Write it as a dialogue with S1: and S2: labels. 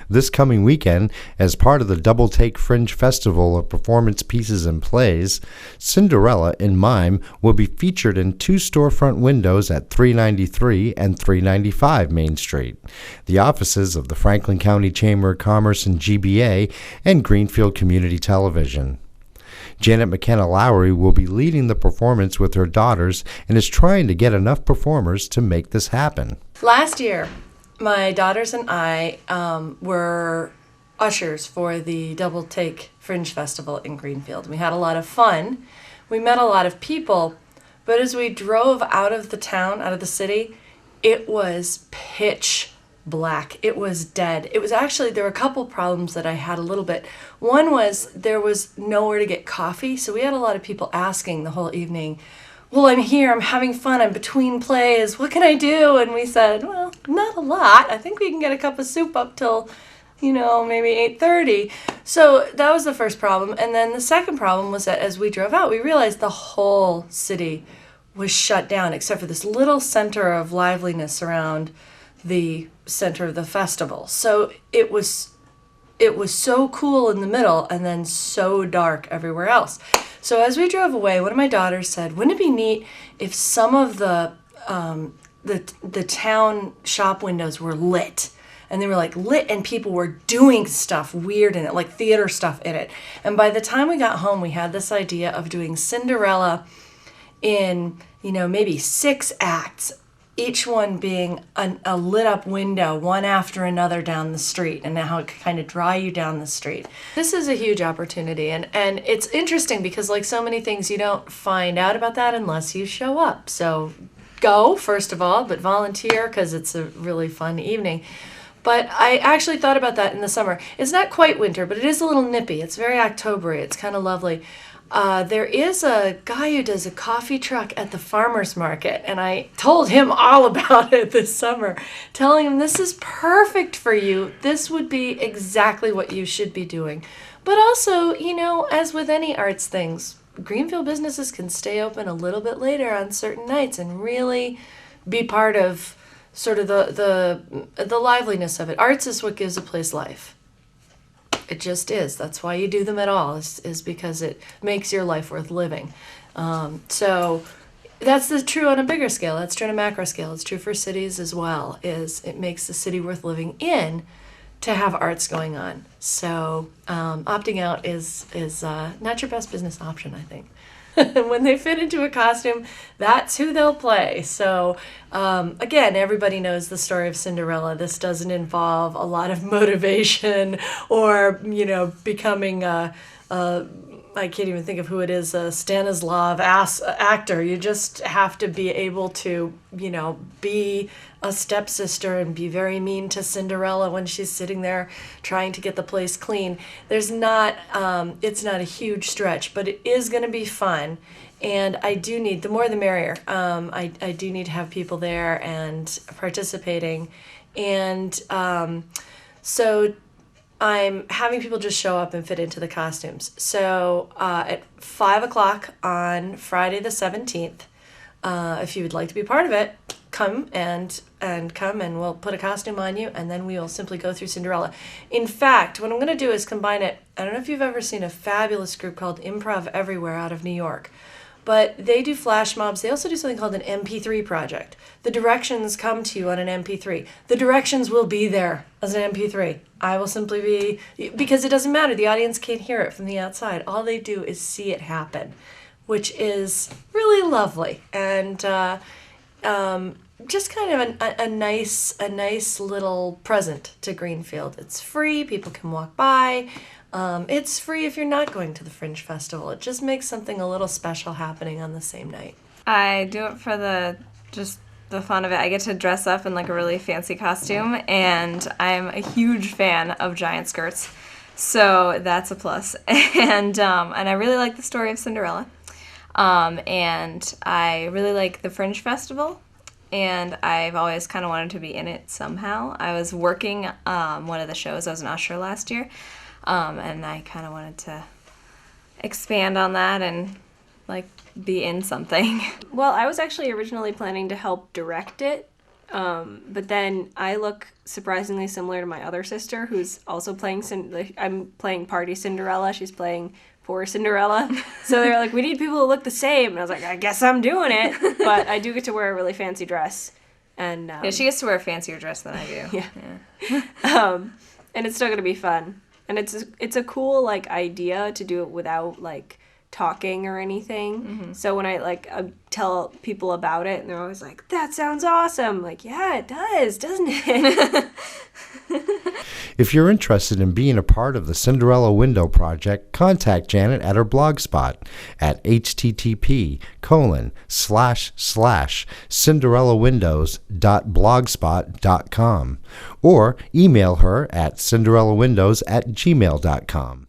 S1: This coming weekend, as part of the Double Take Fringe Festival of Performance Pieces and Plays, Cinderella in Mime will be featured in 2 storefront windows at 393 and 395 Main Street, the offices of the Franklin County Chamber of Commerce and GBA, and Greenfield Community Television. Janet McKenna Lowry will be leading the performance with her daughters and is trying to get enough performers to make this happen.
S2: Last year, my daughters and I were ushers for the Double Take Fringe Festival in Greenfield. We had a lot of fun. We met a lot of people, but as we drove out of the town, out of the city, it was pitch black. It was dead. It was actually, there were a couple problems that I had a little bit. One was there was nowhere to get coffee, so we had a lot of people asking the whole evening, well, I'm here, I'm having fun, I'm between plays, what can I do? And we said, well, not a lot. I think we can get a cup of soup up till, maybe 8:30. So that was the first problem. And then the second problem was that as we drove out, we realized the whole city was shut down except for this little center of liveliness around the center of the festival. So it was so cool in the middle and then so dark everywhere else. So as we drove away, one of my daughters said, wouldn't it be neat if some of the town shop windows were lit? And they were like lit and people were doing stuff weird in it, like theater stuff in it. And by the time we got home, we had this idea of doing Cinderella in, maybe 6 acts, each one being a lit up window, one after another down the street, and how it could kind of draw you down the street. This is a huge opportunity, and it's interesting because like so many things, you don't find out about that unless you show up. So go, first of all, but volunteer because it's a really fun evening. But I actually thought about that in the summer. It's not quite winter, but it is a little nippy. It's very October-y. It's kind of lovely. There is a guy who does a coffee truck at the farmer's market, and I told him all about it this summer, telling him this is perfect for you. This would be exactly what you should be doing. But also, as with any arts things, Greenfield businesses can stay open a little bit later on certain nights and really be part of sort of the liveliness of it. Arts is what gives a place life. It just is. That's why you do them at all, is because it makes your life worth living. So that's true on a bigger scale. That's true on a macro scale. It's true for cities as well, is it makes the city worth living in to have arts going on. So opting out is not your best business option, I think. When they fit into a costume, that's who they'll play. So again, everybody knows the story of Cinderella. This doesn't involve a lot of motivation or, becoming I can't even think of who it is, a Stanislav actor. You just have to be able to, be a stepsister and be very mean to Cinderella when she's sitting there trying to get the place clean. It's not a huge stretch, but it is going to be fun. And I do need, the more the merrier. I do need to have people there and participating. And so I'm having people just show up and fit into the costumes. So at 5 o'clock on Friday the 17th, if you would like to be part of it, come and we'll put a costume on you, and then we will simply go through Cinderella. In fact, what I'm going to do is combine it. I don't know if you've ever seen a fabulous group called Improv Everywhere out of New York, but they do flash mobs. They also do something called an MP3 project. The directions come to you on an MP3. The directions will be there as an MP3. I will simply be, because it doesn't matter. The audience can't hear it from the outside. All they do is see it happen, which is really lovely. And just kind of a nice little present to Greenfield. It's free. People can walk by. It's free if you're not going to the Fringe Festival. It just makes something a little special happening on the same night.
S3: I do it for the fun of it. I get to dress up in like a really fancy costume, and I'm a huge fan of giant skirts, so that's a plus. And I really like the story of Cinderella, and I really like the Fringe Festival, and I've always kind of wanted to be in it somehow. I was working one of the shows. I was an usher last year, and I kind of wanted to expand on that and be in something.
S4: Well, I was actually originally planning to help direct it, But then I look surprisingly similar to my other sister, who's also playing. I'm playing Party Cinderella. She's playing Poor Cinderella. So they're like, we need people to look the same. And I was like, I guess I'm doing it. But I do get to wear a really fancy dress. And
S3: Yeah, she gets to wear a fancier dress than I do.
S4: Yeah. And it's still gonna be fun. And it's a cool like idea to do it without like talking or anything. So when I tell people about it, and they're always like, that sounds awesome. Like, yeah, it does, doesn't it?
S1: If you're interested in being a part of the Cinderella Window Project, contact Janet at her blogspot at http://cinderellawindows.blogspot.com or email her at cinderellawindows@gmail.com.